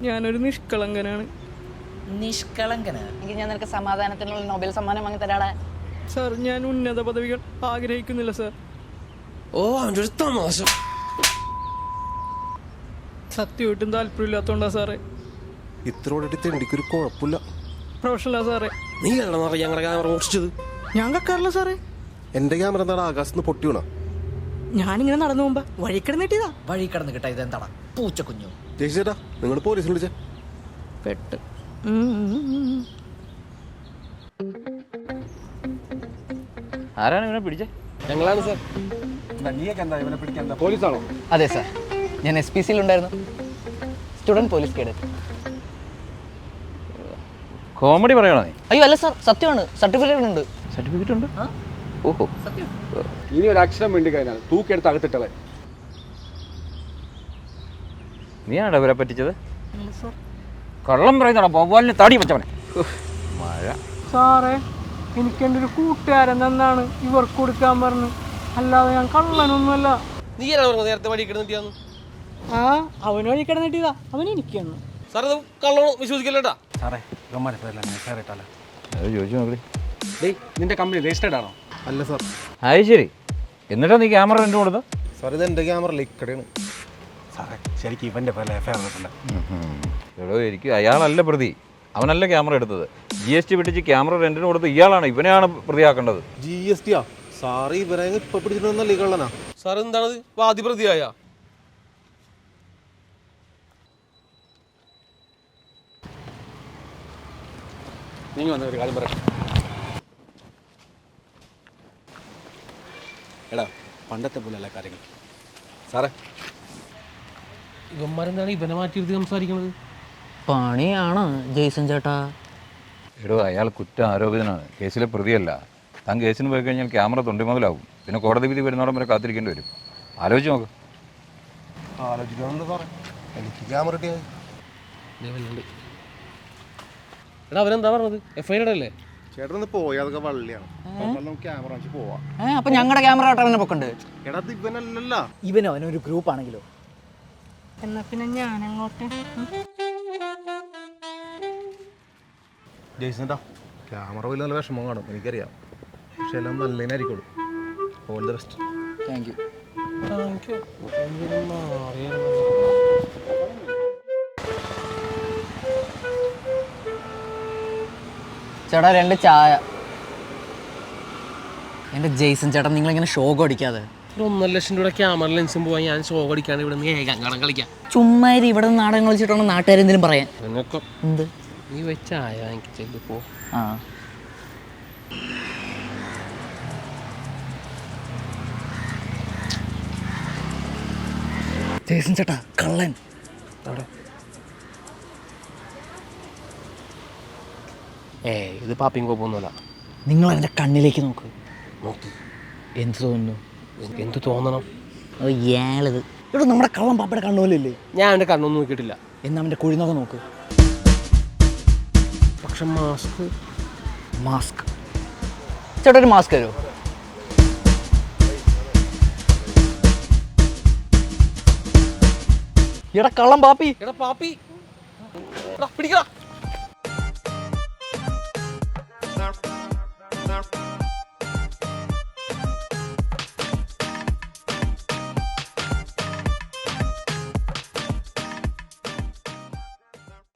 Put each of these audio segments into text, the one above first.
ഞാനൊരു നിഷ്കളങ്കനാണ്. നിഷ്കളങ്കനാ? എങ്കിൽ ഞാൻ നിനക്ക് സമാധാനത്തിനുള്ള നൊബേൽ സമ്മാനം വാങ്ങി തരാടാ. സാർ, ഞാൻ ഉന്നത പദവികൾ ആഗ്രഹിക്കുന്നില്ല സാർ. ഓ, അവൻ്റെ ഒരു തമാശ. സത്യമായിട്ടും താല്പര്യമില്ലാത്തോണ്ടാ സാറേ. ഇത്രോടടുത്ത് എനിക്കൊരു കുഴപ്പമില്ല. പ്രൊഫഷണലാ സാറേ. നീ അല്ല ഞങ്ങളുടെ ക്യാമറ ഓടിച്ചത്. ഞാൻ കക്കാറില്ല സാറേ. എന്റെ ക്യാമറ എന്താണ് ആകാശത്ത് പൊട്ടി വീണ? ഞാനിങ്ങനെ നടന്നു പോകുമ്പോ വഴി കിടന്നിട്ടാ. വഴി കിടന്ന് കിട്ടാ ഇതെന്താടാ പൂച്ചക്കുഞ്ഞു? ചേട്ടാ, നിങ്ങൾ പോലീസിനെ വിളിച്ചേ. പെട്ട്. ആരാണ് ഇവനെ പിടിച്ചേ? ഞങ്ങളാണ് സാർ. പോലീസാണോ? അതെ സാർ, ഞാൻ SPC ഉണ്ടായിരുന്നു. Student police cadet. കോമഡി പറയണോ നീ? അയ്യോ അല്ല സാർ, സത്യമാണ്. സർട്ടിഫിക്കറ്റ് ഉണ്ട്. സർട്ടിഫിക്കറ്റ് ഉണ്ട്? ഓഹോ, ഇനി ഒരു അക്ഷരം വേണ്ടി കഴിഞ്ഞാൽ തൂക്കെടുത്ത് അകത്തിട്ടളെ. നീയാണോ ഇവരെ പറ്റിച്ചത്? കള്ളം പറയുന്നടാ, ബോബോലിന് തടി വെച്ചവനെ. മഴ. സാറേ, എനിക്ക് എൻ്റെ ഒരു കൂട്ടുകാരൻ തന്നാണ് ഇവർക്ക് കൊടുക്കാൻ പറഞ്ഞു. അല്ലാതെ ഞാൻ കള്ളനൊന്നുമല്ല. നീ നേരത്തെ വഴി കിടന്നിട്ടാന്ന്. ആ, അവന് വഴി കിടന്നിട്ടാ. അവൻ എനിക്ക് തന്നു. സാർ, അത് കള്ളോ വിശ്വസിക്കല്ലേട്ടാ. സാറേ, ഇവന്മാരെ പേരിലാണ് സാർ ഇട്ടാലോ. അത് ചോദിച്ചു നോക്കി. ഡേയ്, നിന്റെ കമ്പനി രജിസ്റ്റേർഡ് ആണോ? അല്ല സാർ. അത് ശരി. എന്നിട്ടാ നീ ക്യാമറ റെന്റ് കൊടുത്തത്? സാർ, ഇത് എന്റെ ക്യാമറ ഇക്കടെയാണ്. സാറേ, ശരിക്കും ഇവന്റെ പേരിൽ എഫ്ഐആർ വന്നിട്ടുണ്ട്. എടോ, എനിക്ക് അയാളല്ല പ്രതി. അവനല്ല ക്യാമറ എടുത്തത്. GST പിടിച്ച് ക്യാമറ റെന്റിന് കൊടുത്ത് ഇയാളാണ്, ഇവനെയാണ് പ്രതിയാക്കേണ്ടത്. GST ആ സാറ്? ഇവരെ ഇപ്പൊ പിടിച്ചിട്ടുണ്ടല്ലേ കള്ളനാ? സാർ, എന്താണത്? വാദിപ്രതിയായ നീ വന്ന ഒരു കാര്യം പറയാം. എടാ, പണ്ടത്തെ പോലെയല്ല കാര്യങ്ങൾ. സാറേ, ഇവന്മാരെന്താണ് ഇവനെ മാറ്റിയിരുത്തി സംസാരിക്കുന്നത്? പണിയാണ് ജെയ്സൺ ചേട്ടാ. എടോ, അയാൾ കുറ്റാരോപിതനാണ്, കേസിലെ പ്രതിയല്ല. താൻ കേസിന് പോയി കഴിഞ്ഞാൽ ക്യാമറ തൊണ്ടി മുതലാവും. പിന്നെ കോടതി വിധി വരുന്നോടം വരെ കാത്തിരിക്കേണ്ടി വരും. ആലോചിച്ച് നോക്ക്. ആലോചിക്കാനുണ്ട് സാറേ. എനിക്ക് ക്യാമറ കിട്ടിയാൽ എടാ, അവനെന്താ പറഞ്ഞത്? FIR അല്ലേ? ചേട്ടൻ ഒന്ന് പോയി, അതൊക്കെ വള്ളിയാണ്. നമുക്ക് ക്യാമറ വെച്ച് പോവാം. അപ്പൊ ഞങ്ങളുടെ ക്യാമറ ആട്ടവനെ പൊക്കണ്ട്. എടാ, ഇത് ഇവനല്ലല്ല. അവനൊരു ഗ്രൂപ്പ് ആണെങ്കിലോ? എന്നാ പിന്നെ ഞാൻ അങ്ങോട്ട്. ജയ്സേട്ടാ, ക്യാമറ വലിയ നല്ല വിഷമം കാണും, എനിക്കറിയാം. പക്ഷെ എല്ലാം നല്ലതിനായിരിക്കുള്ളൂ. All the best. Thank you. ചേട്ടാ, 2 ചായ. എൻ്റെ ജെയ്സൺ ചേട്ടാ, നിങ്ങളിങ്ങനെ ഷോക്ക് അടിക്കാതെ. 1,00,000 രൂപ ക്യാമറ ലെൻസും പോവാൻ ഞാൻ ഷോ അടിക്കാണ്ട് ഇവിടെ നിന്ന് കളിക്കാം. ചുമ്മാ ഇവിടെ നിന്ന് നാടകം കളിച്ചിട്ടാണ് നാട്ടുകാരെന്തെങ്കിലും പറയാൻ. എന്ത് നീ വെച്ചായ എനിക്ക് ചെല്ലിപ്പോ. ആ, ജെയ്സൺ ചേട്ടാ കള്ളൻ. ഇത് പാപ്പിയും കോപ്പൊന്നുമല്ല. നിങ്ങൾ അവൻ്റെ കണ്ണിലേക്ക് നോക്ക്. നോക്കി എന്ത് തോന്നുന്നു? എന്ത് തോന്നണം? അത് ഇയാളിത് ഇവിടെ നമ്മുടെ കള്ളം പാപ്പയുടെ കണ്ണുപോലില്ലേ? ഞാൻ അവൻ്റെ കണ്ണൊന്നും നോക്കിയിട്ടില്ല. എന്നാ അവൻ്റെ കുഴിനൊക്കെ നോക്ക്. പക്ഷെ മാസ്ക് ചേട്ടാ, ഒരു മാസ്ക് തരുമോ? എടാ കള്ളം പാപ്പി. എടാ പാപ്പി, പിടിക്കടാ.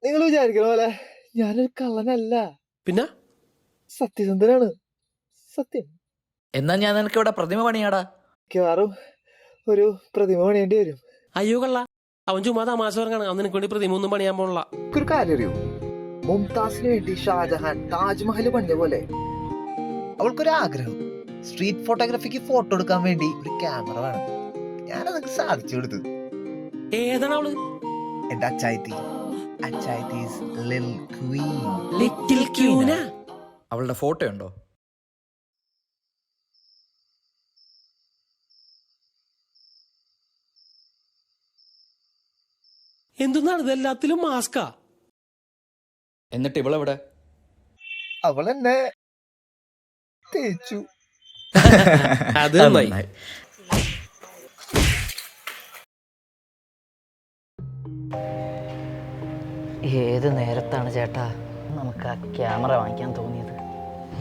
നിങ്ങൾ വിചാരിക്കണ പോലെ ഞാനൊരു കള്ളനല്ല. പിന്നെ സത്യസന്ധനാണ്. സത്യം. എന്നാ ഞാൻ നിനക്ക് ഇവിടെ പ്രതിമ പണിയാടാ. മിക്കവാറും ഒരു പ്രതിമ പണിയേണ്ടി വരും. അയ്യോ കള്ള, അവൻ ചുമ്മാ തമാശ പറഞ്ഞാണ്. അവൻ നിനക്ക് വേണ്ടി പ്രതിമ ഒന്നും പണിയാൻ പോണില്ല. ഒരു കാര്യം അറിയോ? മുംതാസിന് വേണ്ടി ഷാജഹാൻ താജ്മഹൽ പണിഞ്ഞ പോലെ അവൾക്കൊരു ആഗ്രഹം. സ്ട്രീറ്റ് ഫോട്ടോഗ്രാഫിക്ക് ഫോട്ടോ എടുക്കാൻ വേണ്ടി ഒരു ക്യാമറ വേണം. ഞാനതൊക്കെ സാധിച്ചു കൊടുത്തു. ഏതാണ് അവള്? എന്റെ അച്ചായത്തി. അച്ചായത്തീസ് ലിൽ ക്വീൻ. ലിറ്റിൽ ക്യൂന. അവളുടെ ഫോട്ടോ ഉണ്ടോ? എന്താണ് ഇതെല്ലാത്തിലും മാസ്കാ? എന്നിട്ട് ഇവളെവിടെ? അവൾ എന്നെ തേച്ചു. അത് നന്നായി. ഏത് നേരത്താണ് ചേട്ടാ നമുക്ക് ആ ക്യാമറ വാങ്ങിക്കാൻ തോന്നിയത്?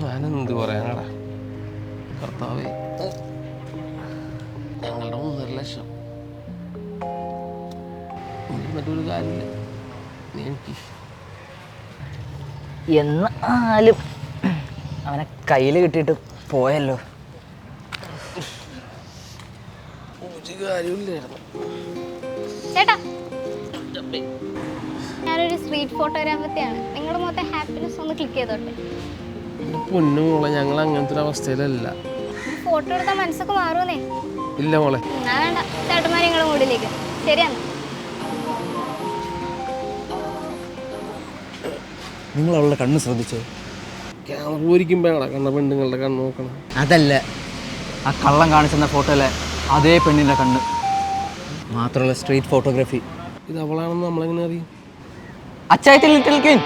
ഞാനെന്ത് പറയാനാടാ കർത്താവേ, ഞങ്ങളുടെ 1.5 ലക്ഷം എന്നിട്ടൊരു കാര്യമില്ല. നീ എനിക്ക് എന്നാലും അവനെ കയ്യിൽ കിട്ടിയിട്ട് പോയല്ലോ. ഒരു കാര്യമില്ലായിരുന്നു. ചേട്ടാ, ഞാനൊരു സ്ട്രീറ്റ് ഫോട്ടോഗ്രാഫത്തിയാണ്. നിങ്ങളുടെ മൊത്തം ഹാപ്പിനെസ് ഒന്ന് ക്ലിക്ക് ചെയ്തോട്ടെ. എൻ്റെ പൊന്നു മോളെ, ഞങ്ങൾ അങ്ങനത്തെ ഒരു അവസ്ഥയിലല്ല. ഒരു ഫോട്ടോ എടുത്താൽ മനസ്സൊക്കെ മാറുമെന്നേ. ഇല്ല മോളെ. എന്നാ വേണ്ട, ചേട്ടന്മാർ നിങ്ങളുടെ മൂടിലേക്ക്. ശരിയാണ്. നിങ്ങൾ അവളുടെ കണ്ണ് ശ്രദ്ധിച്ചോ? ക്യാമറ പോയിരിക്കുമ്പോഴാണ് കണ്ണ പെണ്ണുങ്ങളുടെ കണ്ണ് നോക്കണം. അതല്ല, ആ കള്ളം കാണിച്ചെന്ന ഫോട്ടോയിലെ അതേ പെണ്ണിൻ്റെ കണ്ണ്. മാത്രമല്ല സ്ട്രീറ്റ് ഫോട്ടോഗ്രാഫി. ഇത് അവളാണെന്ന് നമ്മളെങ്ങനെ അറിയും? അച്ചായത്തിൽ ലിറ്റിൽ കിങ്.